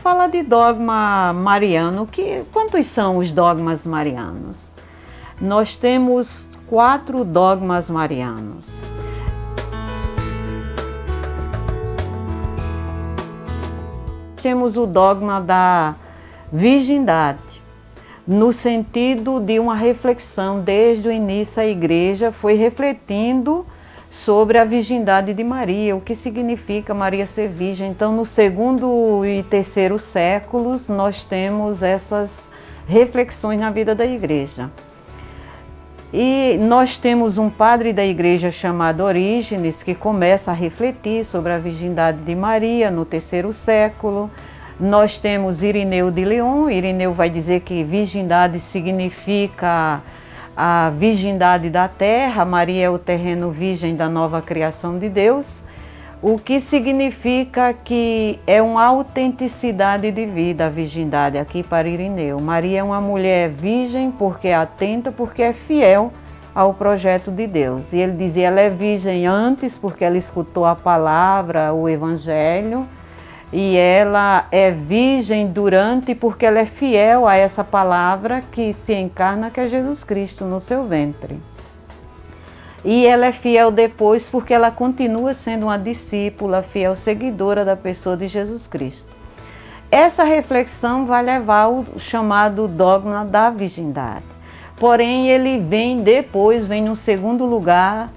fala de dogma mariano. Quantos são os dogmas marianos? Nós temos 4 dogmas marianos. Temos o dogma da virgindade, no sentido de uma reflexão. Desde o início a Igreja foi refletindo sobre a virgindade de Maria, o que significa Maria ser virgem. Então, no 2º e 3º séculos, nós temos essas reflexões na vida da Igreja. E nós temos um padre da Igreja chamado Orígenes, que começa a refletir sobre a virgindade de Maria no 3º século. Nós temos Irineu de Lyon. Irineu vai dizer que virgindade significa a virgindade da terra. Maria é o terreno virgem da nova criação de Deus, o que significa que é uma autenticidade de vida a virgindade aqui para Irineu. Maria é uma mulher virgem porque é atenta, porque é fiel ao projeto de Deus. E ele dizia, ela é virgem antes porque ela escutou a palavra, o evangelho, e ela é virgem durante porque ela é fiel a essa palavra que se encarna, que é Jesus Cristo no seu ventre. E ela é fiel depois porque ela continua sendo uma discípula, fiel seguidora da pessoa de Jesus Cristo. Essa reflexão vai levar ao chamado dogma da virgindade. Porém, ele vem depois, vem no 2º lugar,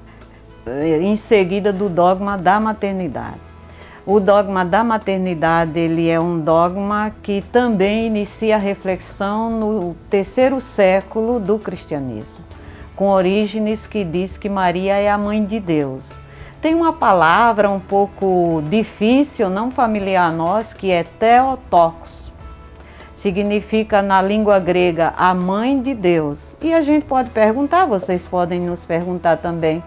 em seguida do dogma da maternidade. O dogma da maternidade, ele é um dogma que também inicia a reflexão no 3º século do cristianismo, com Orígenes, que diz que Maria é a mãe de Deus. Tem uma palavra um pouco difícil, não familiar a nós, que é Theotokos. Significa na língua grega a mãe de Deus. E a gente pode perguntar, vocês podem nos perguntar também,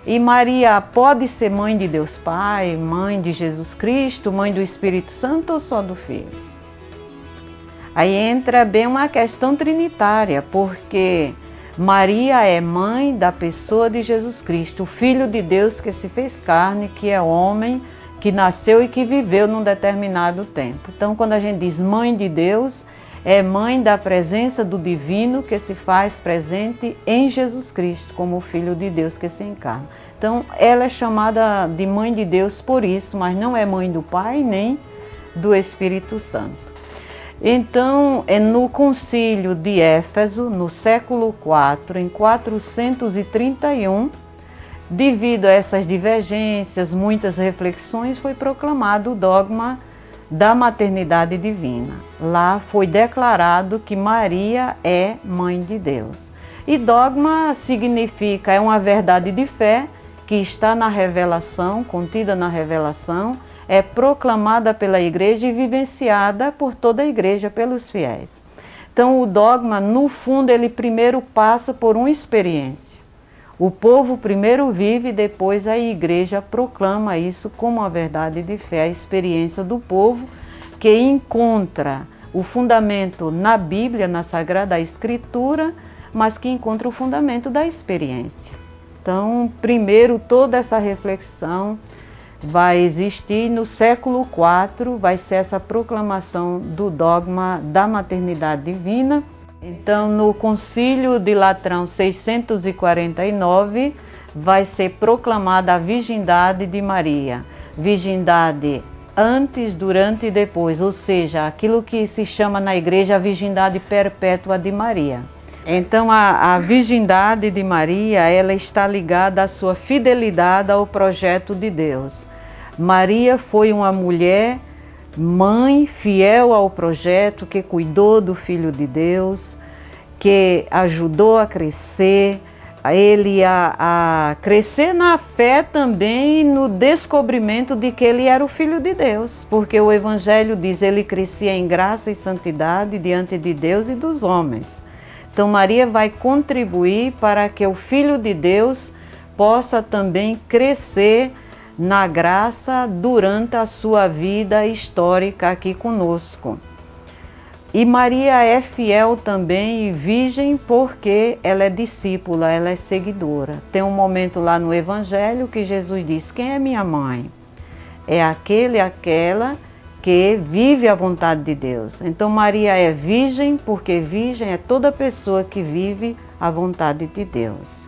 e Maria pode ser mãe de Deus Pai, mãe de Jesus Cristo, mãe do Espírito Santo ou só do Filho? Aí entra bem uma questão trinitária, porque Maria é mãe da pessoa de Jesus Cristo, o Filho de Deus que se fez carne, que é homem, que nasceu e que viveu num determinado tempo. Então, quando a gente diz mãe de Deus, é mãe da presença do divino que se faz presente em Jesus Cristo, como o Filho de Deus que se encarna. Então, ela é chamada de mãe de Deus por isso, mas não é mãe do Pai nem do Espírito Santo. Então, no concílio de Éfeso, no século IV, em 431, devido a essas divergências, muitas reflexões, foi proclamado o dogma da maternidade divina. Lá foi declarado que Maria é mãe de Deus. E dogma significa, é uma verdade de fé que está na revelação, contida na revelação, é proclamada pela Igreja e vivenciada por toda a Igreja, pelos fiéis. Então o dogma, no fundo, ele primeiro passa por uma experiência. O povo primeiro vive e depois a Igreja proclama isso como uma verdade de fé, a experiência do povo que encontra o fundamento na Bíblia, na Sagrada Escritura, mas que encontra o fundamento da experiência. Então, primeiro, toda essa reflexão vai existir no século IV, vai ser essa proclamação do dogma da maternidade divina. Então, no Concílio de Latrão 649, vai ser proclamada a virgindade de Maria. Virgindade antes, durante e depois, ou seja, aquilo que se chama na Igreja a virgindade perpétua de Maria. Então, a virgindade de Maria, ela está ligada à sua fidelidade ao projeto de Deus. Maria foi uma mulher, mãe, fiel ao projeto, que cuidou do Filho de Deus, que ajudou a crescer, a crescer na fé também, no descobrimento de que ele era o Filho de Deus, porque o Evangelho diz, ele crescia em graça e santidade diante de Deus e dos homens. Então Maria vai contribuir para que o Filho de Deus possa também crescer na graça durante a sua vida histórica aqui conosco. E Maria é fiel também e virgem porque ela é discípula, ela é seguidora. Tem um momento lá no Evangelho que Jesus diz, quem é minha mãe? É aquele, aquela porque vive a vontade de Deus. Então Maria é virgem porque virgem é toda pessoa que vive a vontade de Deus.